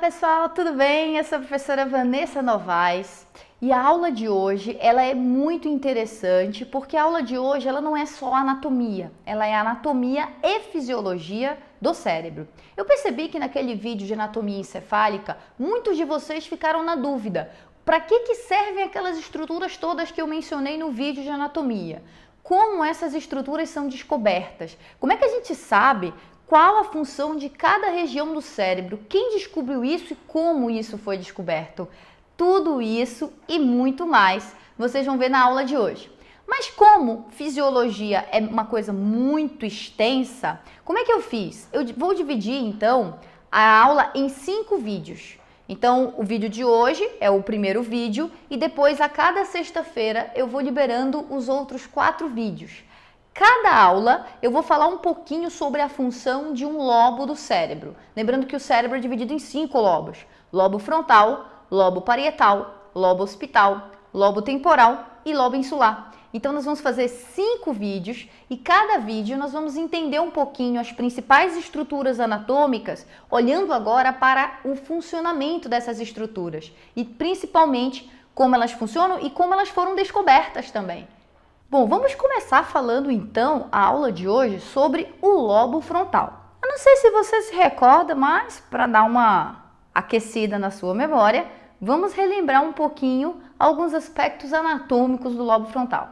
pessoal, tudo bem? Eu sou a professora Vanessa Novaes e a aula de hoje ela é muito interessante porque a aula de hoje ela não é só anatomia, ela é anatomia e fisiologia do cérebro. Eu percebi que naquele vídeo de anatomia encefálica, muitos de vocês ficaram na dúvida. Para que servem aquelas estruturas todas que eu mencionei no vídeo de anatomia? Como essas estruturas são descobertas? Como é que a gente sabe qual a função de cada região do cérebro? Quem descobriu isso e como isso foi descoberto? Tudo isso e muito mais vocês vão ver na aula de hoje. Mas como fisiologia é uma coisa muito extensa, como é que eu fiz? Eu vou dividir então a aula em 5 vídeos. Então, o vídeo de hoje é o primeiro vídeo e depois, a cada sexta-feira, eu vou liberando os outros 4 vídeos. Cada aula eu vou falar um pouquinho sobre a função de um lobo do cérebro. Lembrando que o cérebro é dividido em 5 lobos: lobo frontal, lobo parietal, lobo occipital, lobo temporal e lobo insular. Então nós vamos fazer 5 vídeos e cada vídeo nós vamos entender um pouquinho as principais estruturas anatômicas, olhando agora para o funcionamento dessas estruturas e principalmente como elas funcionam e como elas foram descobertas também. Bom, vamos começar falando então a aula de hoje sobre o lobo frontal. Eu não sei se você se recorda, mas para dar uma aquecida na sua memória, vamos relembrar um pouquinho alguns aspectos anatômicos do lobo frontal.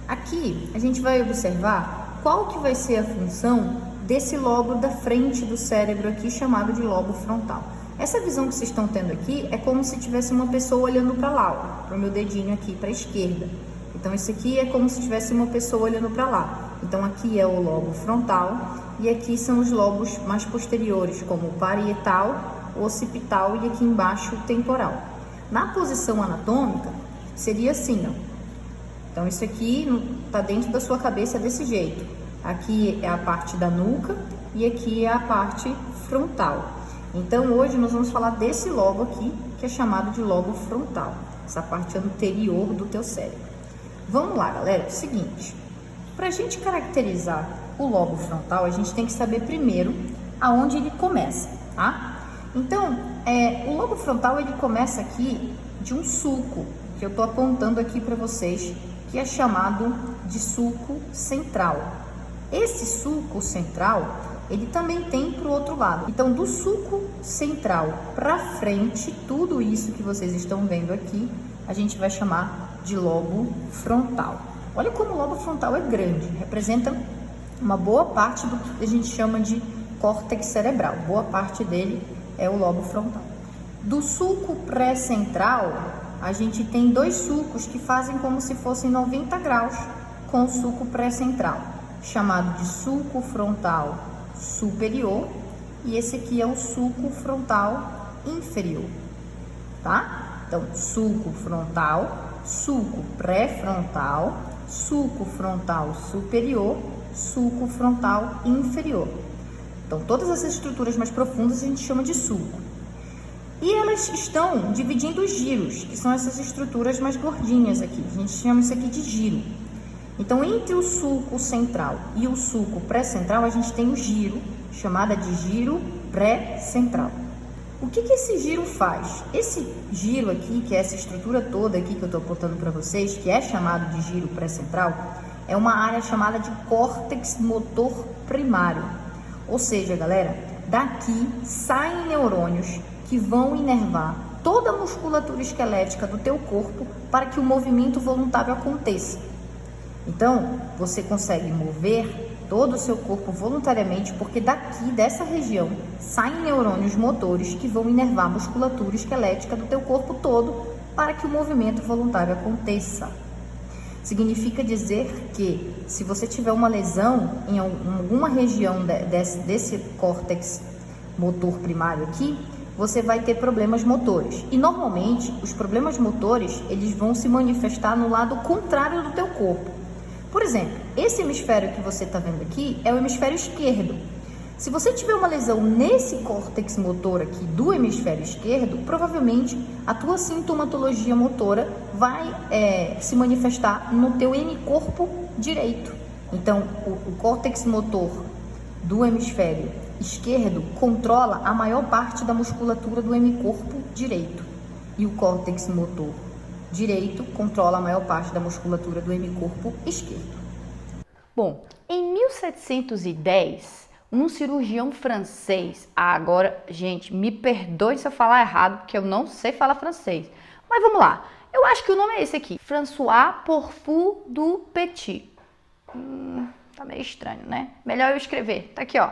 Aqui a gente vai observar qual que vai ser a função desse lobo da frente do cérebro aqui, chamado de lobo frontal. Essa visão que vocês estão tendo aqui é como se tivesse uma pessoa olhando para lá, para o meu dedinho aqui, para a esquerda. Então, isso aqui é como se tivesse uma pessoa olhando para lá. Então, aqui é o lobo frontal e aqui são os lobos mais posteriores, como o parietal, o occipital e aqui embaixo o temporal. Na posição anatômica, seria assim, ó. Então, isso aqui está dentro da sua cabeça desse jeito. Aqui é a parte da nuca e aqui é a parte frontal. Então, hoje nós vamos falar desse lobo aqui, que é chamado de lobo frontal. Essa parte anterior do teu cérebro. Vamos lá, galera. É o seguinte. Para a gente caracterizar o lobo frontal, a gente tem que saber primeiro aonde ele começa, tá? Então, o lobo frontal, ele começa aqui de um sulco, que eu estou apontando aqui para vocês, que é chamado de sulco central. Esse sulco central, ele também tem para o outro lado. Então, do sulco central para frente, tudo isso que vocês estão vendo aqui, a gente vai chamar de lobo frontal. Olha como o lobo frontal é grande, representa uma boa parte do que a gente chama de córtex cerebral. Boa parte dele é o lobo frontal. Do sulco pré-central, a gente tem 2 sulcos que fazem como se fossem 90 graus com o sulco pré-central, chamado de sulco frontal superior, e esse aqui é o sulco frontal inferior, tá? Então, sulco frontal, sulco pré-frontal, sulco frontal superior, sulco frontal inferior. Então, todas essas estruturas mais profundas a gente chama de sulco. E elas estão dividindo os giros, que são essas estruturas mais gordinhas aqui. A gente chama isso aqui de giro. Então, entre o sulco central e o sulco pré-central, a gente tem o giro, chamada de giro pré-central. O que esse giro faz? Esse giro aqui, que é essa estrutura toda aqui que eu estou apontando para vocês, que é chamado de giro pré-central, é uma área chamada de córtex motor primário. Ou seja, galera, daqui saem neurônios que vão inervar toda a musculatura esquelética do teu corpo para que o movimento voluntário aconteça. Então, você consegue mover todo o seu corpo voluntariamente, porque daqui, dessa região, saem neurônios motores que vão inervar a musculatura esquelética do teu corpo todo para que o movimento voluntário aconteça. Significa dizer que, se você tiver uma lesão em alguma região desse córtex motor primário aqui, você vai ter problemas motores. E normalmente, os problemas motores, eles vão se manifestar no lado contrário do teu corpo. Por exemplo, esse hemisfério que você está vendo aqui é o hemisfério esquerdo. Se você tiver uma lesão nesse córtex motor aqui do hemisfério esquerdo, provavelmente a tua sintomatologia motora vai se manifestar no teu hemicorpo direito. Então, o córtex motor do hemisfério esquerdo controla a maior parte da musculatura do hemicorpo direito e o córtex motor direito controla a maior parte da musculatura do hemicorpo esquerdo. Bom, em 1710, um cirurgião francês, agora, gente, me perdoe se eu falar errado, porque eu não sei falar francês, mas vamos lá, eu acho que o nome é esse aqui, François Porphyre du Petit. Tá meio estranho, né? Melhor eu escrever, tá aqui, ó.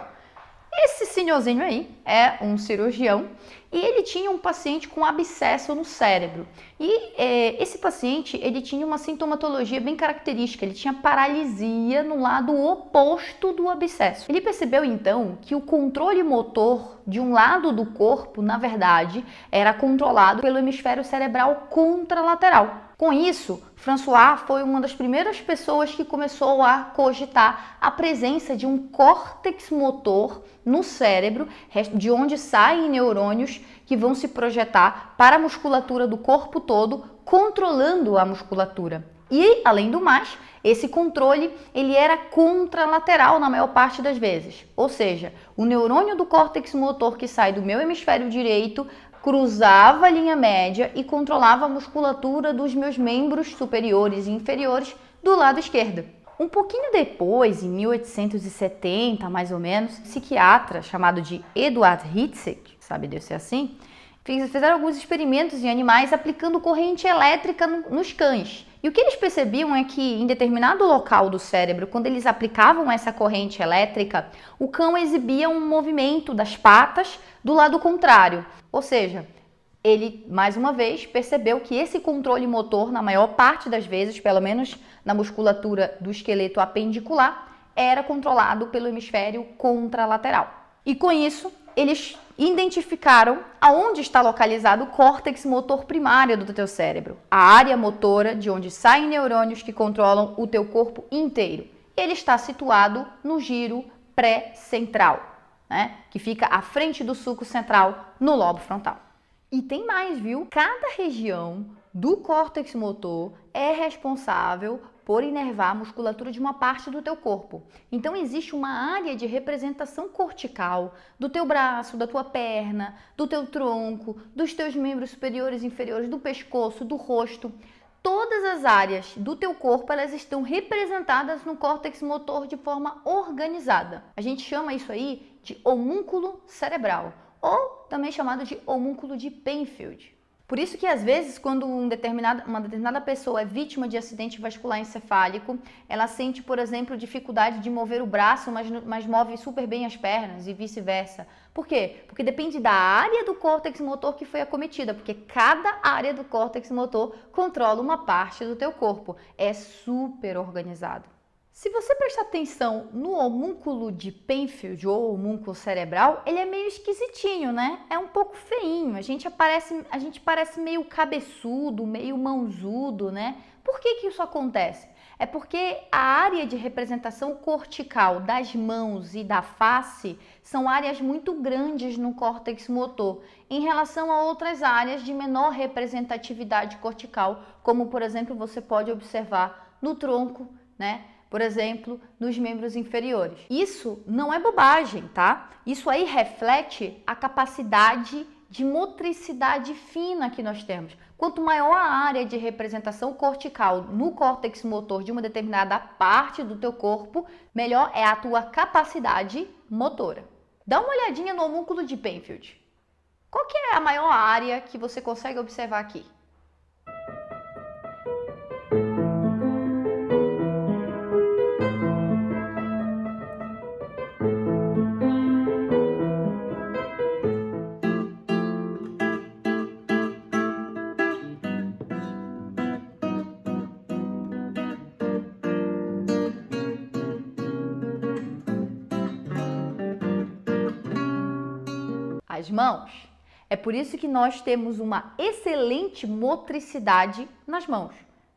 Esse senhorzinho aí é um cirurgião e ele tinha um paciente com abscesso no cérebro. E esse paciente, ele tinha uma sintomatologia bem característica, ele tinha paralisia no lado oposto do abscesso. Ele percebeu então que o controle motor de um lado do corpo, na verdade, era controlado pelo hemisfério cerebral contralateral. Com isso, François foi uma das primeiras pessoas que começou a cogitar a presença de um córtex motor no cérebro, de onde saem neurônios que vão se projetar para a musculatura do corpo todo, controlando a musculatura. E, além do mais, esse controle ele era contralateral na maior parte das vezes. Ou seja, o neurônio do córtex motor que sai do meu hemisfério direito cruzava a linha média e controlava a musculatura dos meus membros superiores e inferiores do lado esquerdo. Um pouquinho depois, em 1870, mais ou menos, um psiquiatra chamado de Eduard Hitzig, sabe Deus ser assim, fizeram alguns experimentos em animais aplicando corrente elétrica nos cães. E o que eles percebiam é que em determinado local do cérebro, quando eles aplicavam essa corrente elétrica, o cão exibia um movimento das patas do lado contrário. Ou seja, ele, mais uma vez, percebeu que esse controle motor, na maior parte das vezes, pelo menos na musculatura do esqueleto apendicular, era controlado pelo hemisfério contralateral. E com isso, eles identificaram aonde está localizado o córtex motor primário do teu cérebro, a área motora de onde saem neurônios que controlam o teu corpo inteiro. Ele está situado no giro pré-central, né? Que fica à frente do sulco central no lobo frontal. E tem mais, viu? Cada região do córtex motor é responsável por inervar a musculatura de uma parte do teu corpo. Então existe uma área de representação cortical do teu braço, da tua perna, do teu tronco, dos teus membros superiores e inferiores, do pescoço, do rosto. Todas as áreas do teu corpo, elas estão representadas no córtex motor de forma organizada. A gente chama isso aí de homúnculo cerebral, ou também chamado de homúnculo de Penfield. Por isso que às vezes quando uma determinada pessoa é vítima de acidente vascular encefálico, ela sente, por exemplo, dificuldade de mover o braço, mas move super bem as pernas e vice-versa. Por quê? Porque depende da área do córtex motor que foi acometida, porque cada área do córtex motor controla uma parte do teu corpo. É super organizado. Se você prestar atenção no homúnculo de Penfield ou homúnculo cerebral, ele é meio esquisitinho, né? É um pouco feinho, a gente parece meio cabeçudo, meio mãozudo, né? Por que isso acontece? É porque a área de representação cortical das mãos e da face são áreas muito grandes no córtex motor, em relação a outras áreas de menor representatividade cortical, como por exemplo você pode observar no tronco, né? Por exemplo, nos membros inferiores. Isso não é bobagem, tá? Isso aí reflete a capacidade de motricidade fina que nós temos. Quanto maior a área de representação cortical no córtex motor de uma determinada parte do teu corpo, melhor é a tua capacidade motora. Dá uma olhadinha no homúnculo de Penfield. Qual que é a maior área que você consegue observar aqui? As mãos. É por isso que nós temos uma excelente motricidade nas mãos.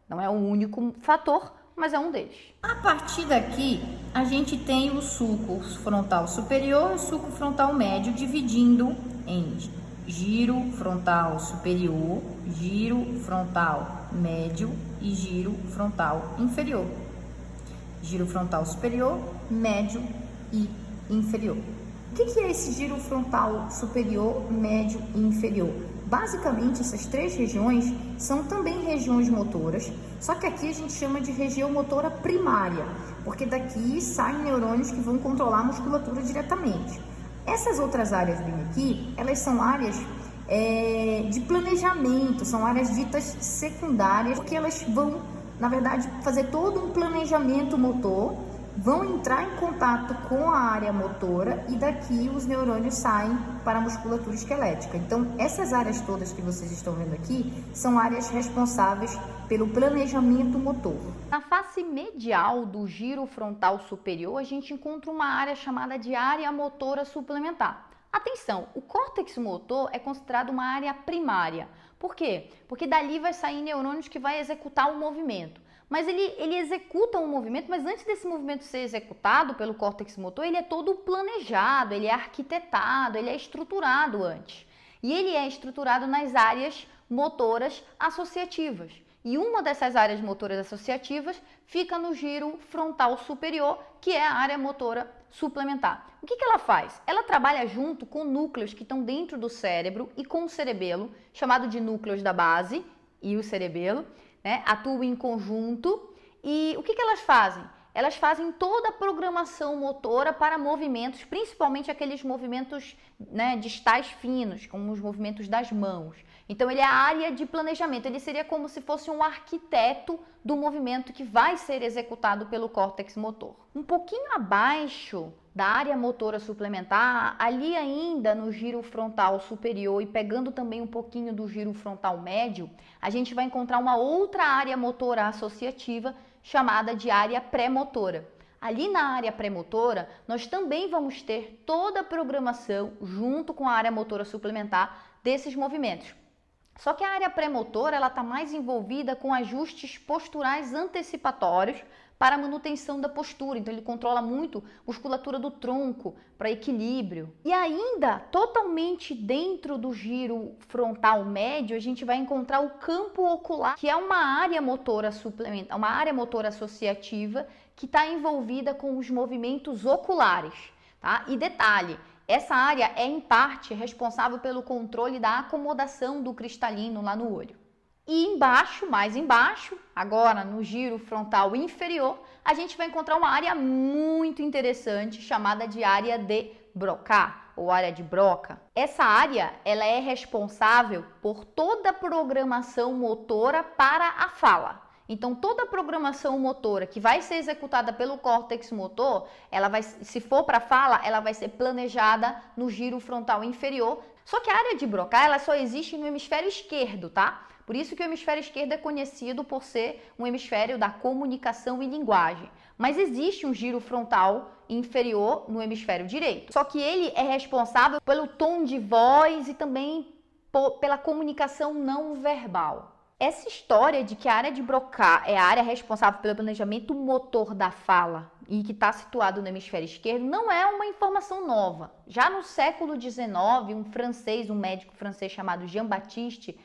Não é o único fator, mas é um deles. A partir daqui, a gente tem o sulco frontal superior e o sulco frontal médio, dividindo em giro frontal superior, giro frontal médio e giro frontal inferior. Giro frontal superior, médio e inferior. que é esse giro frontal superior, médio e inferior? Basicamente, essas três regiões são também regiões motoras, só que aqui a gente chama de região motora primária, porque daqui saem neurônios que vão controlar a musculatura diretamente. Essas outras áreas bem aqui, elas são áreas de planejamento, são áreas ditas secundárias, porque elas vão, na verdade, fazer todo um planejamento motor, vão entrar em contato com a área motora e daqui os neurônios saem para a musculatura esquelética. Então, essas áreas todas que vocês estão vendo aqui são áreas responsáveis pelo planejamento motor. Na face medial do giro frontal superior, a gente encontra uma área chamada de área motora suplementar. Atenção, o córtex motor é considerado uma área primária. Por quê? Porque dali vai sair neurônios que vai executar o movimento. Mas ele executa um movimento, mas antes desse movimento ser executado pelo córtex motor, ele é todo planejado, ele é arquitetado, ele é estruturado antes. E ele é estruturado nas áreas motoras associativas. E uma dessas áreas motoras associativas fica no giro frontal superior, que é a área motora suplementar. O que ela faz? Ela trabalha junto com núcleos que estão dentro do cérebro e com o cerebelo, chamado de núcleos da base e o cerebelo, né? Atuam em conjunto. E o que elas fazem? Elas fazem toda a programação motora para movimentos, principalmente aqueles movimentos, né, distais finos, como os movimentos das mãos. Então, ele é a área de planejamento, ele seria como se fosse um arquiteto do movimento que vai ser executado pelo córtex motor. Um pouquinho abaixo da área motora suplementar, ali ainda no giro frontal superior e pegando também um pouquinho do giro frontal médio, a gente vai encontrar uma outra área motora associativa chamada de área pré-motora. Ali na área pré-motora, nós também vamos ter toda a programação junto com a área motora suplementar desses movimentos. Só que a área pré-motora ela está mais envolvida com ajustes posturais antecipatórios para a manutenção da postura. Então ele controla muito a musculatura do tronco para equilíbrio. E ainda totalmente dentro do giro frontal médio, a gente vai encontrar o campo ocular, que é uma área motora suplementar, uma área motora associativa que está envolvida com os movimentos oculares, tá? E detalhe, essa área é, em parte, responsável pelo controle da acomodação do cristalino lá no olho. E embaixo, mais embaixo, agora no giro frontal inferior, a gente vai encontrar uma área muito interessante chamada de área de Broca, ou área de Broca. Essa área ela é responsável por toda a programação motora para a fala. Então, toda a programação motora que vai ser executada pelo córtex motor, ela vai, se for para fala, ela vai ser planejada no giro frontal inferior. Só que a área de Broca, ela só existe no hemisfério esquerdo, tá? Por isso que o hemisfério esquerdo é conhecido por ser um hemisfério da comunicação e linguagem. Mas existe um giro frontal inferior no hemisfério direito. Só que ele é responsável pelo tom de voz e também pela comunicação não verbal. Essa história de que a área de Broca é a área responsável pelo planejamento motor da fala e que está situado no hemisfério esquerdo não é uma informação nova. Já no século XIX, um médico francês chamado Jean-Baptiste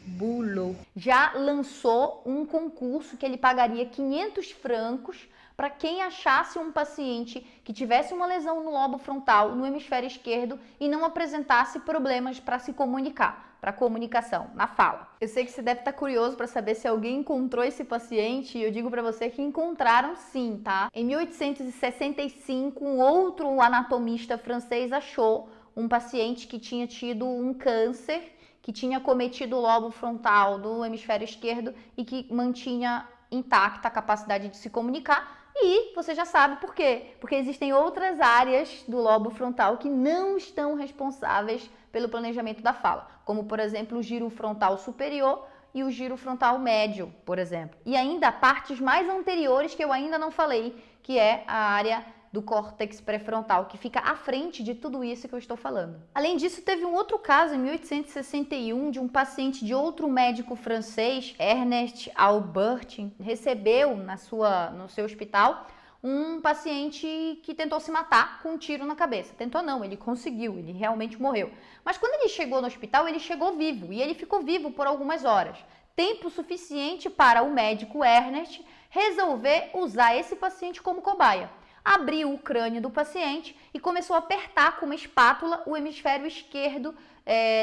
Boulot já lançou um concurso que ele pagaria 500 francos para quem achasse um paciente que tivesse uma lesão no lobo frontal, no hemisfério esquerdo e não apresentasse problemas para se comunicar, para comunicação, na fala. Eu sei que você deve estar curioso para saber se alguém encontrou esse paciente e eu digo para você que encontraram sim, tá? Em 1865, um outro anatomista francês achou um paciente que tinha tido um câncer, que tinha cometido o lobo frontal do hemisfério esquerdo e que mantinha intacta a capacidade de se comunicar. E você já sabe por quê? Porque existem outras áreas do lobo frontal que não estão responsáveis pelo planejamento da fala, como, por exemplo, o giro frontal superior e o giro frontal médio, por exemplo. E ainda partes mais anteriores que eu ainda não falei, que é a área do córtex pré-frontal, que fica à frente de tudo isso que eu estou falando. Além disso, teve um outro caso em 1861 de um paciente de outro médico francês, Ernest Albertin, recebeu no seu hospital um paciente que tentou se matar com um tiro na cabeça. Tentou não, ele conseguiu, ele realmente morreu. Mas quando ele chegou no hospital, ele chegou vivo e ele ficou vivo por algumas horas. Tempo suficiente para o médico Ernest resolver usar esse paciente como cobaia. abriu o crânio do paciente e começou a apertar com uma espátula o hemisfério esquerdo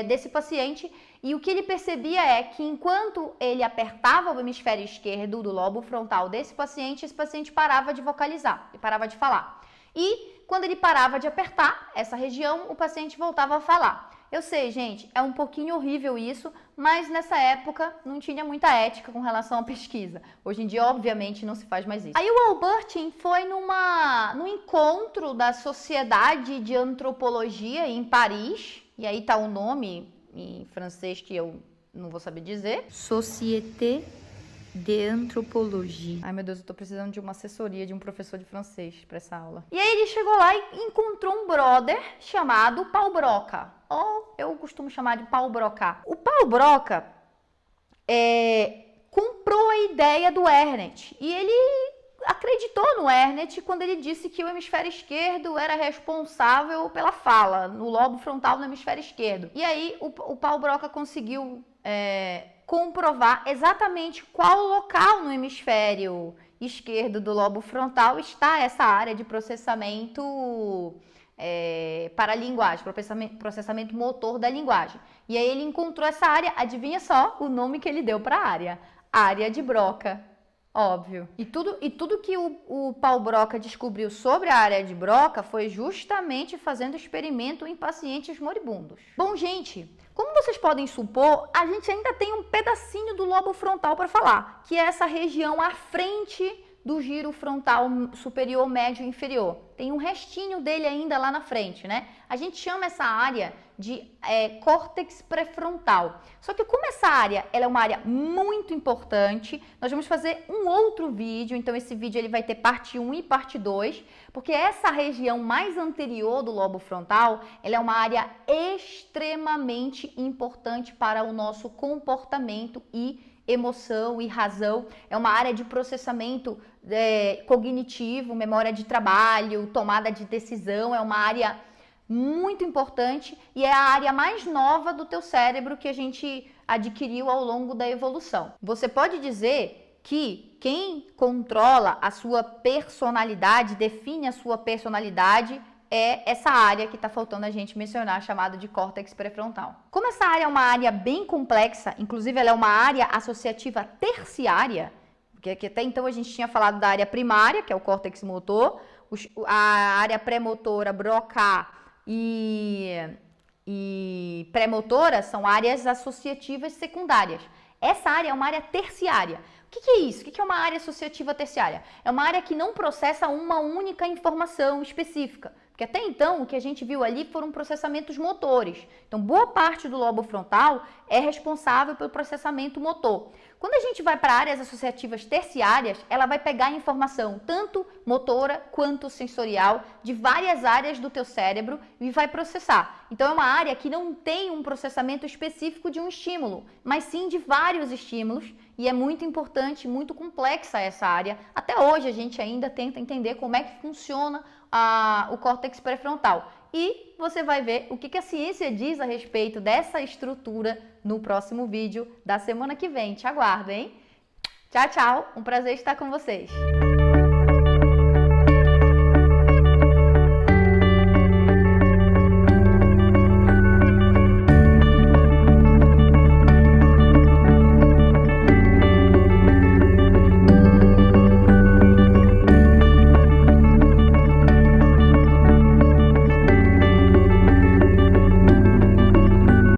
desse paciente. E o que ele percebia é que enquanto ele apertava o hemisfério esquerdo do lobo frontal desse paciente, esse paciente parava de vocalizar, e parava de falar. E quando ele parava de apertar essa região, o paciente voltava a falar. Eu sei, gente, é um pouquinho horrível isso, mas nessa época não tinha muita ética com relação à pesquisa. Hoje em dia, obviamente, não se faz mais isso. Aí o Albertin foi num encontro da Sociedade de Antropologia em Paris, e aí tá o nome em francês que eu não vou saber dizer. Société de Antropologie. Ai, meu Deus, eu tô precisando de uma assessoria de um professor de francês para essa aula. E aí ele chegou lá e encontrou um brother chamado Paul Broca. Ou eu costumo chamar de Paul Broca. O Paul Broca comprou a ideia do Ernest. E ele acreditou no Ernest quando ele disse que o hemisfério esquerdo era responsável pela fala, no lobo frontal do hemisfério esquerdo. E aí o Paul Broca conseguiu comprovar exatamente qual local no hemisfério esquerdo do lobo frontal está essa área de processamento para a linguagem, processamento motor da linguagem. E aí ele encontrou essa área, adivinha só o nome que ele deu para a área de Broca. Óbvio. E tudo que o Paul Broca descobriu sobre a área de Broca foi justamente fazendo experimento em pacientes moribundos. Bom, gente, como vocês podem supor, a gente ainda tem um pedacinho do lobo frontal para falar, que é essa região à frente do giro frontal superior, médio e inferior. Tem um restinho dele ainda lá na frente, né? A gente chama essa área de córtex pré-frontal. Só que como essa área ela é uma área muito importante, nós vamos fazer um outro vídeo, então esse vídeo ele vai ter parte 1 e parte 2, porque essa região mais anterior do lobo frontal, ela é uma área extremamente importante para o nosso comportamento e emoção e razão. É uma área de processamento cognitivo, memória de trabalho, tomada de decisão, é uma área muito importante e é a área mais nova do teu cérebro que a gente adquiriu ao longo da evolução. Você pode dizer que quem controla a sua personalidade, define a sua personalidade, é essa área que está faltando a gente mencionar, chamada de córtex pré-frontal. Como essa área é uma área bem complexa, inclusive ela é uma área associativa terciária, porque até então a gente tinha falado da área primária, que é o córtex motor, a área pré-motora, Broca e pré-motora são áreas associativas secundárias. Essa área é uma área terciária. O que é isso? O que é uma área associativa terciária? É uma área que não processa uma única informação específica. Porque até então, o que a gente viu ali foram processamentos motores. Então, boa parte do lobo frontal é responsável pelo processamento motor. Quando a gente vai para áreas associativas terciárias, ela vai pegar informação tanto motora quanto sensorial de várias áreas do teu cérebro e vai processar. Então, é uma área que não tem um processamento específico de um estímulo, mas sim de vários estímulos. E é muito importante, muito complexa essa área. Até hoje a gente ainda tenta entender como é que funciona o córtex pré-frontal. E você vai ver o que a ciência diz a respeito dessa estrutura no próximo vídeo da semana que vem. Te aguardo, hein? Tchau, tchau. Um prazer estar com vocês.